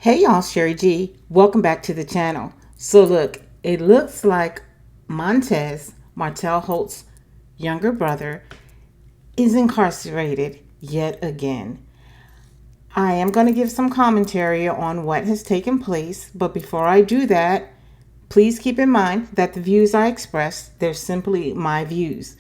Hey y'all, Sherry G. Welcome back to the channel. So look, it looks like Montez, Martell'S younger brother, is incarcerated yet again. I am going to give some commentary on what has taken place, but before I do that, please keep in mind that the views I express, they're simply my views.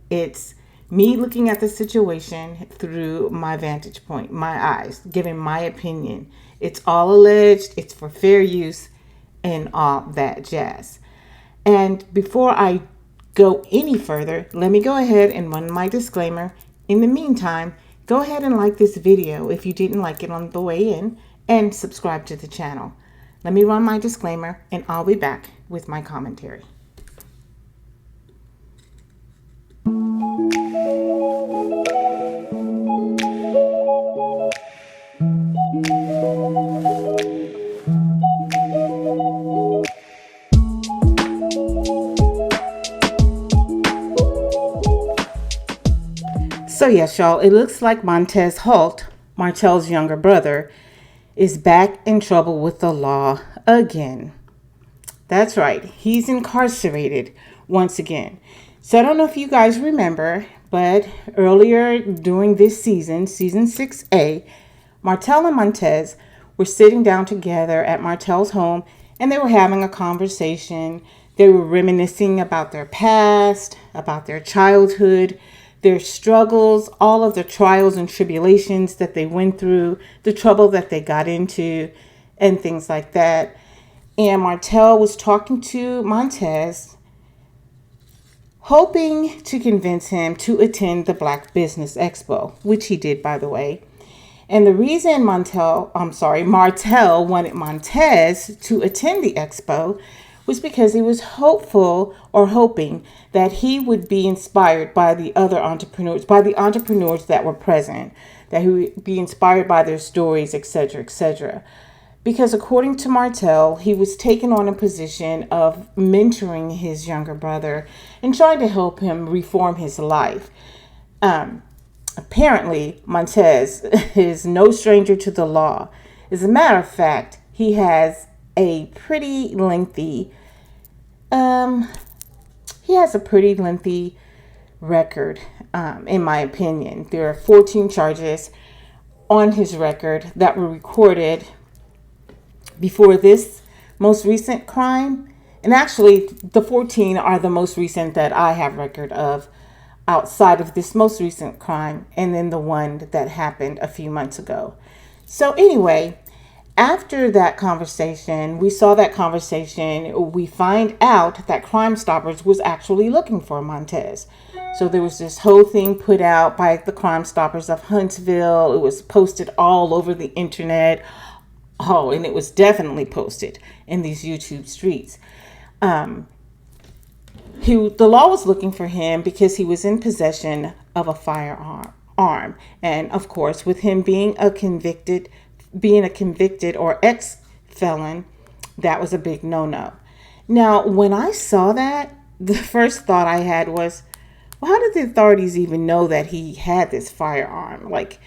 It's me looking at the situation through my vantage point, my eyes, giving my opinion. It's all alleged, it's for fair use, and all that jazz. And before I go any further, let me go ahead and run my disclaimer. In the meantime, go ahead and like this video if you didn't like it on the way in, and subscribe to the channel. Let me run my disclaimer and I'll be back with my commentary. So yes, y'all, it looks like Montez Holt, Martell's younger brother, is back in trouble with the law again. That's right, he's incarcerated once again. So I don't know if you guys remember, but earlier during this season 6A, Martell and Montez were sitting down together at Martell's home and they were having a conversation. They were reminiscing about their past, about their childhood, their struggles, all of the trials and tribulations that they went through, the trouble that they got into, and things like that. And Martell was talking to Montez, hoping to convince him to attend the Black Business Expo, which he did, by the way. And the reason Martell wanted Montez to attend the expo was because he was hoping that he would be inspired by the other entrepreneurs, by the entrepreneurs that were present, that he would be inspired by their stories, etc., etc. Because according to Martell, he was taking on a position of mentoring his younger brother and trying to help him reform his life. Apparently, Montez is no stranger to the law. As a matter of fact, he has a pretty lengthy record, in my opinion. There are 14 charges on his record that were recorded before this most recent crime. And actually, the 14 are the most recent that I have record of outside of this most recent crime, and then the one that happened a few months ago. So anyway, after that conversation, we find out that Crime Stoppers was actually looking for Montez. So there was this whole thing put out by the Crime Stoppers of Huntsville. It was posted all over the internet. Oh, and it was definitely posted in these YouTube streets. The law was looking for him because he was in possession of a firearm. And of course, with him being a convicted or ex-felon, that was a big no-no. Now, when I saw that, the first thought I had was, well, how did the authorities even know that he had this firearm? Like,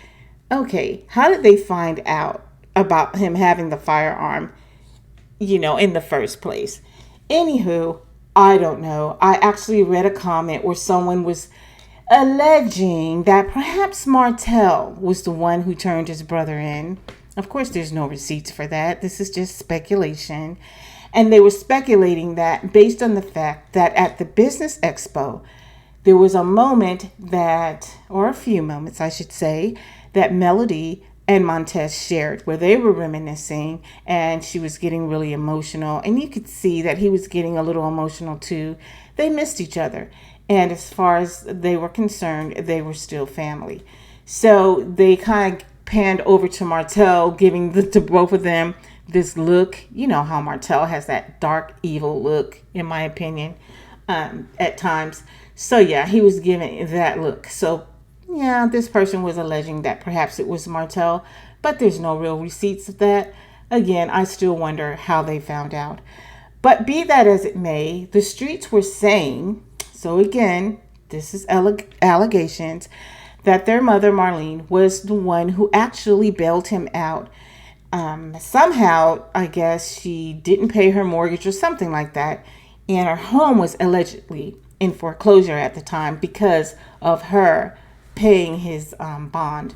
okay, how did they find out about him having the firearm, in the first place? Anywho, I don't know. I actually read a comment where someone was alleging that perhaps Martell was the one who turned his brother in. Of course, there's no receipts for that. This is just speculation. And they were speculating that based on the fact that at the Business Expo, there was a moment or a few moments, I should say, that Melody and Montez shared where they were reminiscing, and she was getting really emotional. And you could see that he was getting a little emotional too. They missed each other. And as far as they were concerned, they were still family. So they kind of panned over to Martell, giving to both of them this look. You know how Martell has that dark, evil look, in my opinion, at times. So yeah, he was giving that look. So yeah, this person was alleging that perhaps it was Martell, but there's no real receipts of that. Again, I still wonder how they found out. But be that as it may, the streets were saying, so again, this is allegations, that their mother, Marlene, was the one who actually bailed him out Somehow, I guess she didn't pay her mortgage or something like that, and her home was allegedly in foreclosure at the time because of her paying his bond.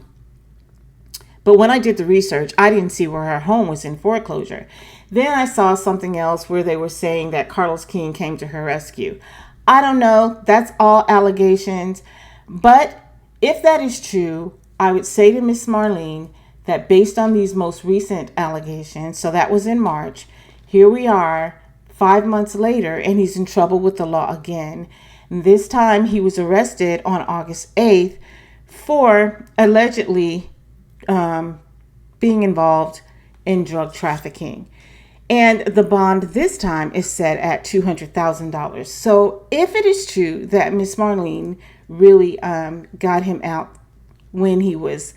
But when I did the research, I didn't see where her home was in foreclosure. Then I saw something else where they were saying that Carlos King came to her rescue. I don't know. That's all allegations. But if that is true, I would say to Miss Marlene that based on these most recent allegations, so that was in March, here we are 5 months later, and he's in trouble with the law again. And this time he was arrested on August 8th for allegedly being involved in drug trafficking. And the bond this time is set at $200,000. So if it is true that Miss Marlene really got him out when he was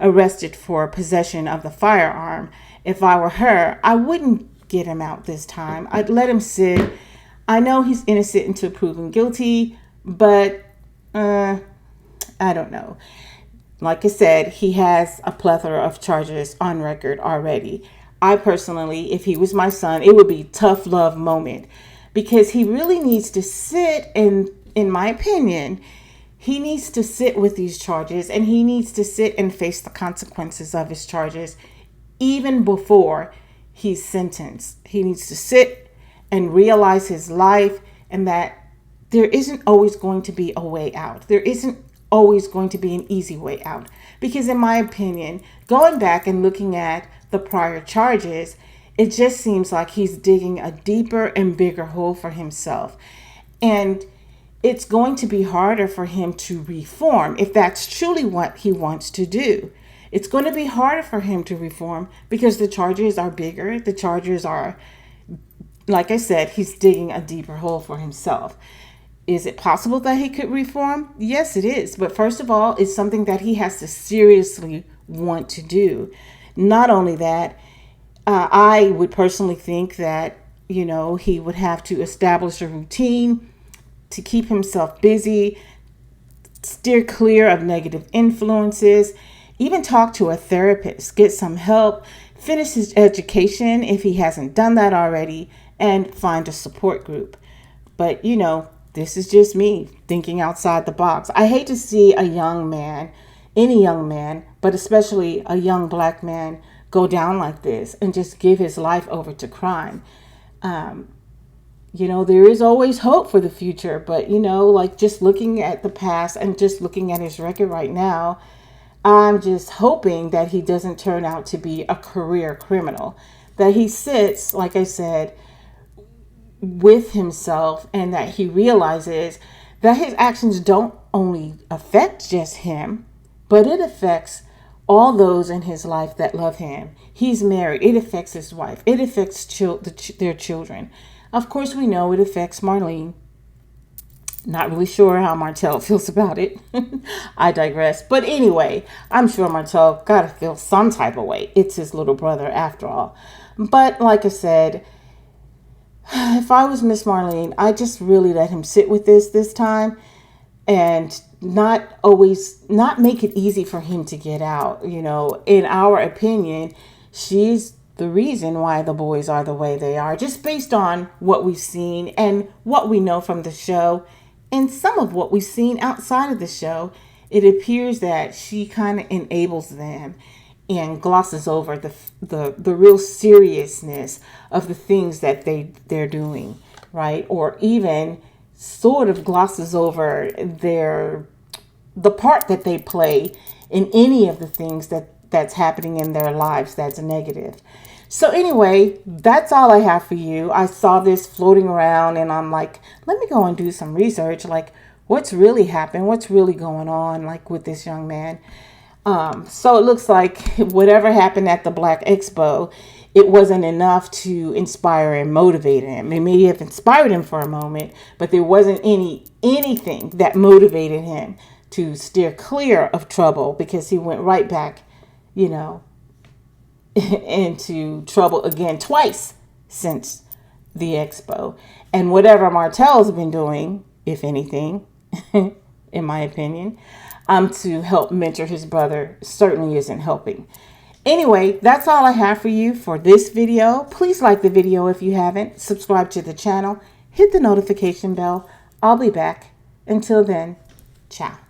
arrested for possession of the firearm, if I were her, I wouldn't get him out this time. I'd let him sit. I know he's innocent until proven guilty, but I don't know. Like I said, he has a plethora of charges on record already. I personally, if he was my son, it would be a tough love moment because he really needs to sit, in my opinion, he needs to sit with these charges, and he needs to sit and face the consequences of his charges even before he's sentenced. He needs to sit and realize his life, and that there isn't always going to be a way out. There isn't always going to be an easy way out. Because in my opinion, going back and looking at the prior charges, it just seems like he's digging a deeper and bigger hole for himself. And it's going to be harder for him to reform if that's truly what he wants to do. It's going to be harder for him to reform because the charges are bigger. The charges are, like I said, he's digging a deeper hole for himself. Is it possible that he could reform? Yes, it is. But first of all, it's something that he has to seriously want to do. Not only that, I would personally think that, he would have to establish a routine to keep himself busy, steer clear of negative influences, even talk to a therapist, get some help, finish his education if he hasn't done that already, and find a support group. But, this is just me thinking outside the box. I hate to see a young man, any young man, but especially a young black man, go down like this and just give his life over to crime. There is always hope for the future, but, like just looking at the past and just looking at his record right now, I'm just hoping that he doesn't turn out to be a career criminal, that he sits, like I said, with himself, and that he realizes that his actions don't only affect just him, but it affects all those in his life that love him. He's married. It affects his wife. It affects their children. Of course, we know it affects Marlene. Not really sure how Martell feels about it. I digress. But anyway, I'm sure Martell got to feel some type of way. It's his little brother after all. But like I said, if I was Miss Marlene, I just really let him sit with this time, and not make it easy for him to get out. In our opinion, she's the reason why the boys are the way they are, just based on what we've seen and what we know from the show and some of what we've seen outside of the show. It appears that she kind of enables them and glosses over the real seriousness of the things that they're doing, right? Or even sort of glosses over the part that they play in any of the things that's happening in their lives that's negative. So anyway, that's all I have for you. I saw this floating around and I'm like, let me go and do some research, like what's really happened, what's really going on, like with this young man. So it looks like whatever happened at the Black Expo, it wasn't enough to inspire and motivate him. It may have inspired him for a moment, but there wasn't anything that motivated him to steer clear of trouble, because he went right back, into trouble again twice since the expo. And whatever Martell's been doing, if anything, in my opinion, to help mentor his brother certainly isn't helping. Anyway, that's all I have for you for this video. Please like the video if you haven't. Subscribe to the channel. Hit the notification bell. I'll be back. Until then, ciao.